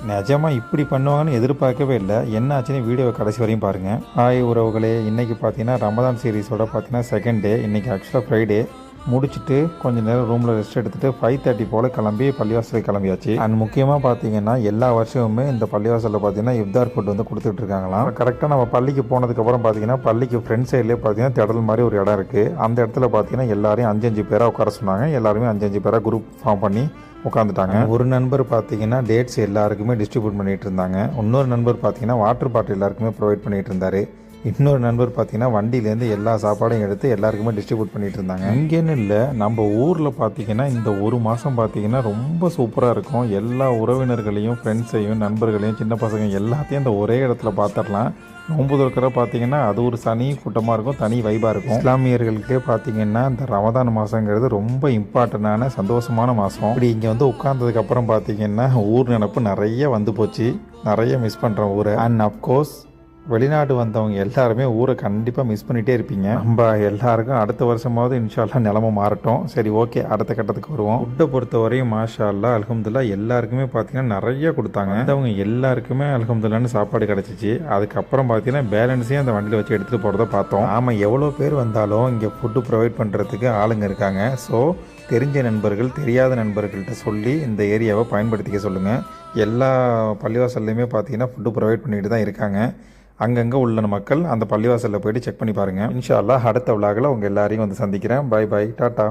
நிஜமாக இப்படி பண்ணுவாங்கன்னு எதிர்பார்க்கவே இல்லை. என்ன ஆச்சுன்னு வீடியோவை கடைசி வரையும் பாருங்கள். ஹாய் உறவுகளே, இன்றைக்கி பார்த்தீங்கன்னா ரமதான் சீரீஸோட பார்த்தீங்கன்னா செகண்ட் டே. இன்றைக்கி ஆக்சுவலாக ஃப்ரைடே முடிச்சுட்டு கொஞ்சம் நேரம் ரூமில் ரெஸ்ட் எடுத்துகிட்டு 5:30 போல் கிளம்பி பள்ளிவாசலுக்கு கிளம்பியாச்சு. அண்ட் முக்கியமாக பார்த்தீங்கன்னா எல்லா வருஷமுமே இந்த பள்ளிவாசலில் பார்த்தீங்கன்னா இஃப்தார் ஃபுட் வந்து கொடுத்துட்ருக்காங்களாம். கரெக்டாக நம்ம பள்ளிக்கு போனதுக்கப்புறம் பார்த்தீங்கன்னா பள்ளிக்கு ஃப்ரண்ட் சைட்லேயே பார்த்தீங்கன்னா திடல் மாதிரி ஒரு இடம் இருக்குது. அந்த இடத்துல பார்த்தீங்கன்னா எல்லாரையும் 5-5 பேராக உட்கார சொன்னாங்க. எல்லாருமே 5-5 பேராக குரூப் ஃபார்ம் பண்ணி உட்காந்துட்டாங்க. ஒரு நண்பர் பார்த்தீங்கன்னா டேட்ஸ் எல்லாருக்குமே டிஸ்ட்ரிபியூட் பண்ணிகிட்டு இருந்தாங்க. இன்னொரு நண்பர் பார்த்தீங்கன்னா வாட்டர் பாட்டில் எல்லாருக்குமே ப்ரொவைட் பண்ணிகிட்டு இருந்தார். இன்னொரு நண்பர் பார்த்தீங்கன்னா வண்டியிலேருந்து எல்லா சாப்பாடையும் எடுத்து எல்லாருக்குமே டிஸ்ட்ரிபியூட் பண்ணிகிட்டு இருந்தாங்க. இங்கேன்னு இல்லை, நம்ம ஊரில் பார்த்தீங்கன்னா இந்த ஒரு மாதம் பார்த்தீங்கன்னா ரொம்ப சூப்பராக இருக்கும். எல்லா உறவினர்களையும், ஃப்ரெண்ட்ஸையும், நண்பர்களையும், சின்ன பசங்க எல்லாத்தையும் இந்த ஒரே இடத்துல பார்த்துடலாம். நோன்பு திறக்கிற பார்த்தீங்கன்னா அது ஒரு தனி கூட்டமாக இருக்கும், தனி வைபாக இருக்கும். இஸ்லாமியர்களுக்கே பார்த்தீங்கன்னா இந்த ரமதான் மாதங்கிறது ரொம்ப இம்பார்ட்டண்டான சந்தோஷமான மாதம். இப்படி இங்கே வந்து உட்கார்ந்ததுக்கப்புறம் பார்த்தீங்கன்னா ஊர் நினப்பு நிறைய வந்து போச்சு. நிறைய மிஸ் பண்ணுறோம் ஊரை. அண்ட் அஃப்கோர்ஸ் வெளிநாடு வந்தவங்க எல்லாருமே ஊரை கண்டிப்பாக மிஸ் பண்ணிகிட்டே இருப்பீங்க. நம்ம எல்லாருக்கும் அடுத்த வருஷமாவது இன்ஷால்லா நிலமை மாறட்டும். சரி, ஓகே, அடுத்த கட்டத்துக்கு வருவோம். ஃபுட்டை பொறுத்த வரையும் மாஷா அல்லா அல்ஹம்துலில்லாஹ் எல்லாருக்குமே பார்த்தீங்கன்னா நிறைய கொடுத்தாங்க. அவங்க எல்லாருக்குமே அல்ஹம்துலில்லாஹ்னு சாப்பாடு கிடச்சிச்சு. அதுக்கப்புறம் பார்த்தீங்கன்னா பேலன்ஸையும் அந்த வண்டியில் வச்சு எடுத்துகிட்டு போகிறத பார்த்தோம். ஆமாம், எவ்வளோ பேர் வந்தாலும் இங்கே ஃபுட்டு ப்ரொவைட் பண்ணுறதுக்கு ஆளுங்க இருக்காங்க. ஸோ தெரிஞ்ச நண்பர்கள், தெரியாத நண்பர்கள்ட்ட சொல்லி இந்த ஏரியாவை பயன்படுத்திக்க சொல்லுங்கள். எல்லா பள்ளிவாசல்லையுமே பார்த்தீங்கன்னா ஃபுட்டு ப்ரொவைட் பண்ணிட்டு தான் இருக்காங்க. அங்கங்கே உள்ள மக்கள் அந்த பள்ளிவாசலில் போய்ட்டு செக் பண்ணி பாருங்கள். இன்ஷா அல்லாஹ் அடுத்த விலாகில் உங்கள் எல்லாரையும் வந்து சந்திக்கிறேன். Bye bye, tata.